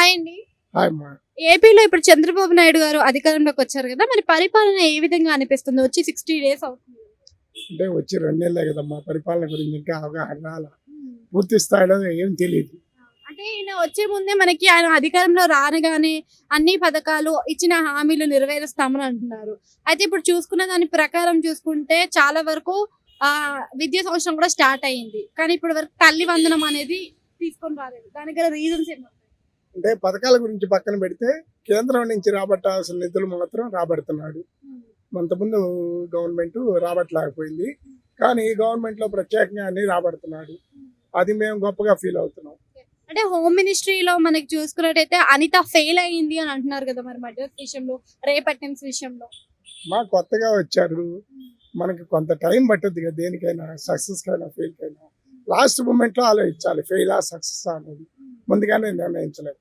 Hi అండి. Hi అమ్మా. ఏపీలో ఇప్పుడు చంద్రబాబు నాయుడు గారు అధికారంలోకి వచ్చారు కదా, మరి పరిపాలన ఏ విధంగా అనిపిస్తుంది? వచ్చి 60 డేస్ అవుతుంది. అంటే వచ్చి 2 నెలలే కదమ్మా, పరిపాలన గురించి ఇంకా అవగాహన రాల. పూర్తి స్థాయిలో ఏం తెలియదు. అంటే ఈయన వచ్చే ముందే మనకి ఆయన అధికారంలో రానగానే అన్ని పథకాలు ఇచ్చిన హామీలు నెరవేరుస్తామని అంటున్నారు. అయితే ఇప్పుడు చూసుకున్న దాని ప్రకారం చూసుకుంటే చాలా వరకు విద్యా సంవత్సరం కూడా స్టార్ట్ అయ్యింది. కానీ ఇప్పుడు వరకు తల్లి వందనం అనేది తీసుకొని రాలేదు. దానికి గల రీజన్స్ ఏమో. అంటే పథకాల గురించి పక్కన పెడితే కేంద్రం నుంచి రాబట్టాల్సిన నిధులు మాత్రం రాబడుతున్నాడు. అంతకుముందు గవర్నమెంట్ రాబట్టలేకపోయింది, కానీ ఈ గవర్నమెంట్ లో ప్రత్యేకంగా అన్ని రాబడుతున్నాడు. అది మేము గొప్పగా ఫీల్ అవుతున్నాం. అంటే హోమ్ మినిస్ట్రీలో మనకి చూసుకున్నట్టయితే అనిత ఫెయిల్ అయ్యింది అని అంటున్నారు కదా, మరి మర్డర్స్ విషయంలో, రేప్ అటెంప్ట్స్ విషయంలో. మా కొత్తగా వచ్చారు, మనకి కొంత టైం పట్టుద్ది కదా దేనికైనా, సక్సెస్ కైనా ఫెయిల్ కైనా. లాస్ట్ మూమెంట్ లో ఆలోచించాలి, ఫెయిల్ ఆ సక్సెస్ అనేది ముందుగానే నిర్ణయించలేదు.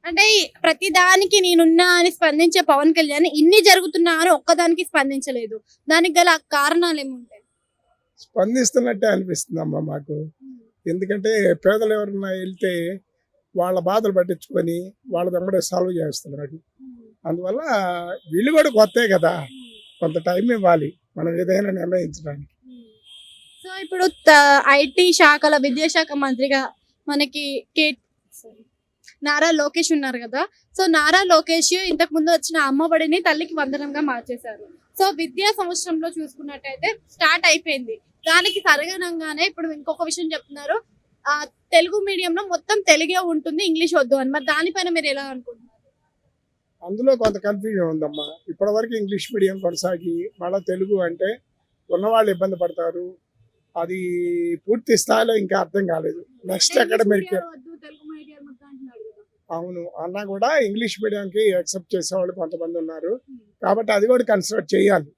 అంటే ప్రతి దానికి నేనున్నా అని స్పందించే పవన్ కళ్యాణ్ ఇన్ని జరుగుతున్నా అని ఒక్కదానికి స్పందించలేదు. దానికి గల కారణాలు ఏముంటాయి? స్పందిస్తున్నట్టే అనిపిస్తుంది అమ్మా మాకు. ఎందుకంటే పేదలు ఎవరన్నా వెళ్తే వాళ్ళ బాధలు పట్టించుకొని వాళ్ళ వెంబడే సాల్వ్ చేస్తున్నాడు. అందువల్ల వీళ్ళు కూడా కొత్తే కదా, కొంత టైం ఇవ్వాలి మనం ఏదైనా నిర్ణయించడానికి. సో ఇప్పుడు ఐటీ శాఖల విద్యాశాఖ మంత్రిగా మనకి నారా లోకేష్ ఉన్నారు కదా. సో నారా లోకేష్ ఇంతకు ముందు వచ్చిన అమ్మఒడిని తల్లికి వందనంగా మార్చేశారు. సో విద్యా సంవత్సరంలో చూసుకున్నట్టయితే స్టార్ట్ అయిపోయింది. దానికి సరగనంగానే ఇప్పుడు ఇంకొక విషయం చెప్తున్నారు, తెలుగు మీడియంలో మొత్తం తెలుగే ఉంటుంది, ఇంగ్లీష్ వద్దు అని. మరి దానిపైన మీరు ఎలా అనుకుంటున్నారు? అందులో కొంత కన్ఫ్యూజన్ ఉందమ్మా. ఇప్పటి వరకు ఇంగ్లీష్ మీడియం కొనసాగి మళ్ళీ తెలుగు అంటే ఉన్నవాళ్ళు ఇబ్బంది పడతారు. అది పూర్తి స్థాయిలో ఇంకా అర్థం కాలేదు. నెక్స్ట్ అకాడమిక్ అవును అన్నా కూడా ఇంగ్లీష్ మీడియంకి యాక్సెప్ట్ చేసేవాళ్ళు కొంతమంది ఉన్నారు, కాబట్టి అది కూడా కన్సిడర్ చేయాలి.